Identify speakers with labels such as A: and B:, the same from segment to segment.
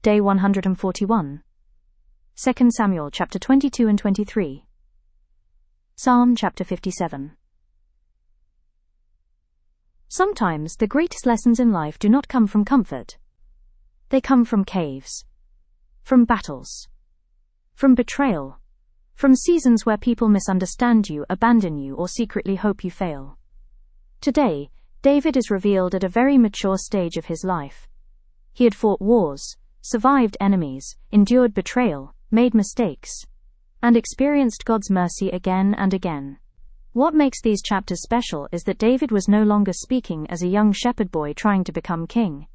A: Day 141. 2 Samuel chapter 22 and 23. Psalm chapter 57. Sometimes the greatest lessons in life do not come from comfort. They come from caves, from battles, from betrayal, from seasons where people misunderstand you, abandon you, or secretly hope you fail. Today, David is revealed at a very mature stage of his life. He had fought wars, survived enemies, endured betrayal, made mistakes, and experienced God's mercy again and again. What makes these chapters special is that David was no longer speaking as a young shepherd boy trying to become king.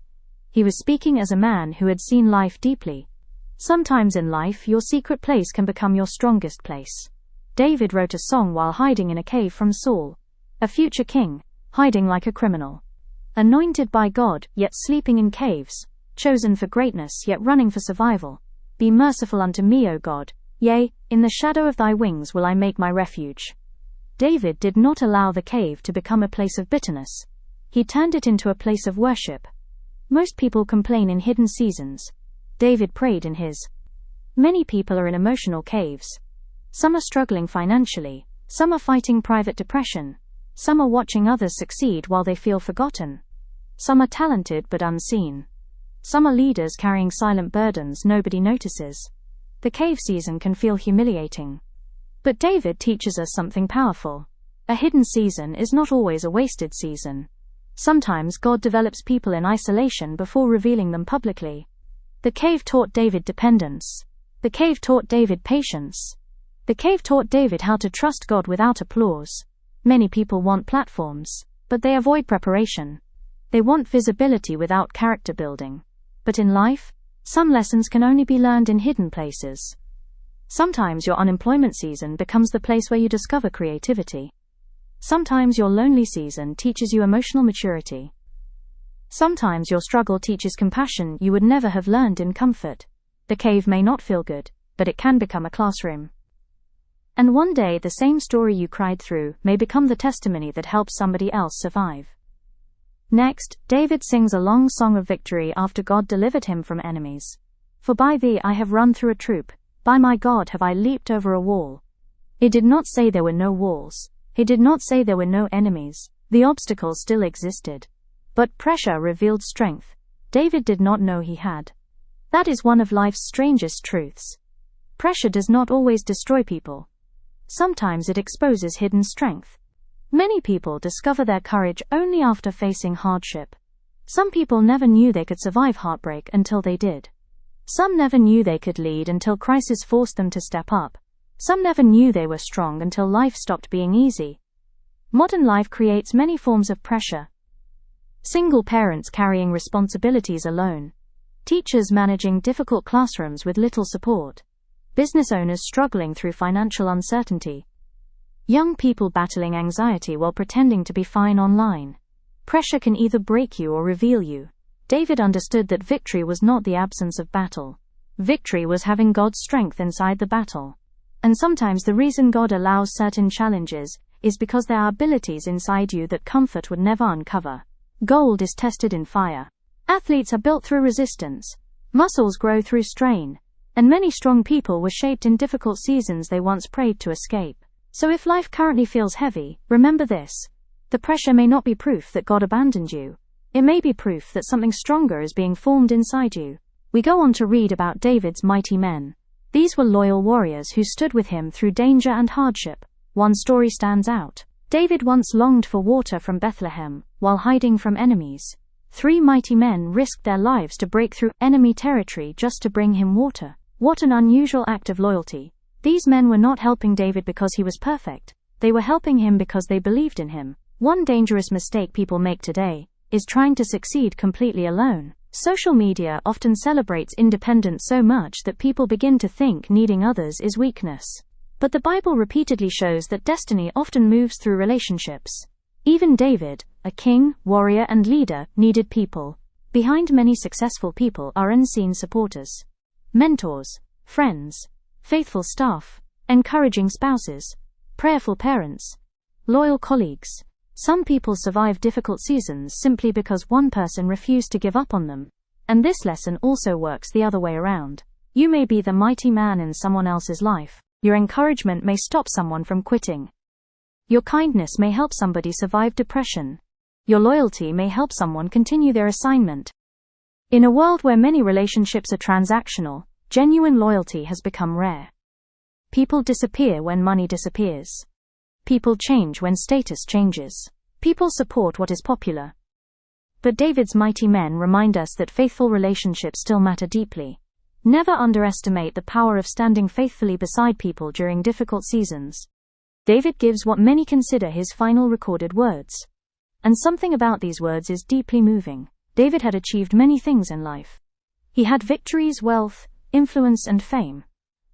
A: He was speaking as a man who had seen life deeply. Sometimes in life, your secret place can become your strongest place. David wrote a song while hiding in a cave from Saul, a future king, hiding like a criminal. Anointed by God, yet sleeping in caves. Chosen for greatness, yet running for survival. Be merciful unto me, O God. Yea, in the shadow of thy wings will I make my refuge. David did not allow the cave to become a place of bitterness. He turned it into a place of worship. Most people complain in hidden seasons. David prayed in his. Many people are in emotional caves. Some are struggling financially. Some are fighting private depression. Some are watching others succeed while they feel forgotten. Some are talented but unseen. Some are leaders carrying silent burdens nobody notices. The cave season can feel humiliating. But David teaches us something powerful. A hidden season is not always a wasted season. Sometimes God develops people in isolation before revealing them publicly. The cave taught David dependence. The cave taught David patience. The cave taught David how to trust God without applause. Many people want platforms, but they avoid preparation. They want visibility without character building. But in life, some lessons can only be learned in hidden places. Sometimes your unemployment season becomes the place where you discover creativity. Sometimes your lonely season teaches you emotional maturity. Sometimes your struggle teaches compassion you would never have learned in comfort. The cave may not feel good, but it can become a classroom. And one day the same story you cried through may become the testimony that helps somebody else survive. Next, David sings a long song of victory after God delivered him from enemies. For by thee I have run through a troop, by my God have I leaped over a wall. It did not say there were no walls. It did not say there were no enemies. The obstacles still existed. But pressure revealed strength David did not know he had. That is one of life's strangest truths. Pressure does not always destroy people. Sometimes it exposes hidden strength. Many people discover their courage only after facing hardship. Some people never knew they could survive heartbreak until they did. Some never knew they could lead until crisis forced them to step up. Some never knew they were strong until life stopped being easy. Modern life creates many forms of pressure. Single parents carrying responsibilities alone. Teachers managing difficult classrooms with little support. Business owners struggling through financial uncertainty. Young people battling anxiety while pretending to be fine online. Pressure can either break you or reveal you. David understood that victory was not the absence of battle. Victory was having God's strength inside the battle. And sometimes the reason God allows certain challenges is because there are abilities inside you that comfort would never uncover. Gold is tested in fire. Athletes are built through resistance. Muscles grow through strain. And many strong people were shaped in difficult seasons they once prayed to escape. So if life currently feels heavy, remember this. The pressure may not be proof that God abandoned you. It may be proof that something stronger is being formed inside you. We go on to read about David's mighty men. These were loyal warriors who stood with him through danger and hardship. One story stands out. David once longed for water from Bethlehem, while hiding from enemies. 3 mighty men risked their lives to break through enemy territory just to bring him water. What an unusual act of loyalty. These men were not helping David because he was perfect. They were helping him because they believed in him. One dangerous mistake people make today is trying to succeed completely alone. Social media often celebrates independence so much that people begin to think needing others is weakness. But the Bible repeatedly shows that destiny often moves through relationships. Even David, a king, warrior, and leader, needed people. Behind many successful people are unseen supporters. Mentors, friends, faithful staff, encouraging spouses, prayerful parents, loyal colleagues. Some people survive difficult seasons simply because one person refused to give up on them. And this lesson also works the other way around. You may be the mighty man in someone else's life. Your encouragement may stop someone from quitting. Your kindness may help somebody survive depression. Your loyalty may help someone continue their assignment. In a world where many relationships are transactional, genuine loyalty has become rare. People disappear when money disappears. People change when status changes. People support what is popular. But David's mighty men remind us that faithful relationships still matter deeply. Never underestimate the power of standing faithfully beside people during difficult seasons. David gives what many consider his final recorded words. And something about these words is deeply moving. David had achieved many things in life. He had victories, wealth, influence, and fame.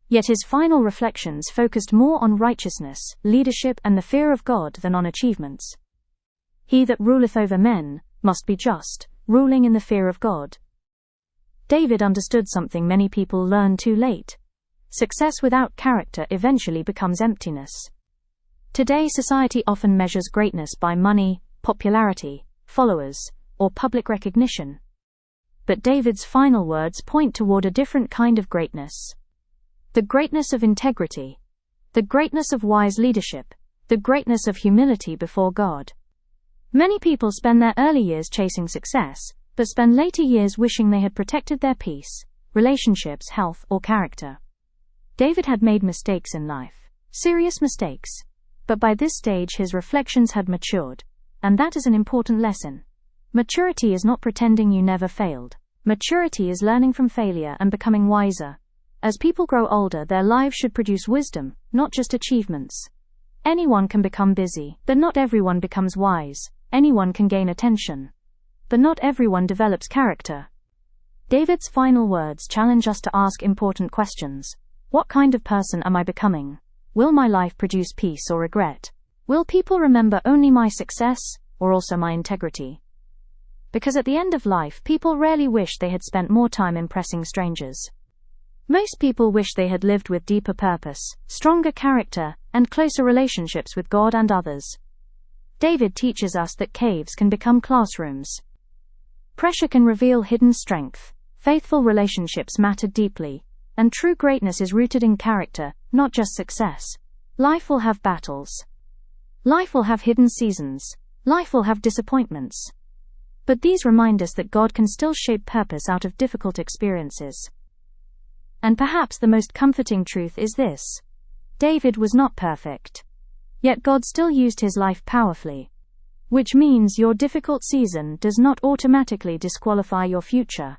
A: Yet his final reflections focused more on righteousness, leadership, and the fear of God than on achievements. He that ruleth over men must be just, ruling in the fear of God. David understood something many people learn too late. Success without character eventually becomes emptiness. Today, society often measures greatness by money, popularity, followers, or public recognition. But David's final words point toward a different kind of greatness. The greatness of integrity. The greatness of wise leadership. The greatness of humility before God. Many people spend their early years chasing success, but spend later years wishing they had protected their peace, relationships, health, or character. David had made mistakes in life. Serious mistakes. But by this stage his reflections had matured. And that is an important lesson. Maturity is not pretending you never failed. Maturity is learning from failure and becoming wiser. As people grow older, their lives should produce wisdom, not just achievements. Anyone can become busy, but not everyone becomes wise. Anyone can gain attention, but not everyone develops character. David's final words challenge us to ask important questions. What kind of person am I becoming? Will my life produce peace or regret? Will people remember only my success, or also my integrity? Because at the end of life, people rarely wish they had spent more time impressing strangers. Most people wish they had lived with deeper purpose, stronger character, and closer relationships with God and others. David teaches us that caves can become classrooms. Pressure can reveal hidden strength. Faithful relationships matter deeply, and true greatness is rooted in character, not just success. Life will have battles. Life will have hidden seasons. Life will have disappointments. But these remind us that God can still shape purpose out of difficult experiences. And perhaps the most comforting truth is this: David was not perfect. Yet God still used his life powerfully. Which means your difficult season does not automatically disqualify your future.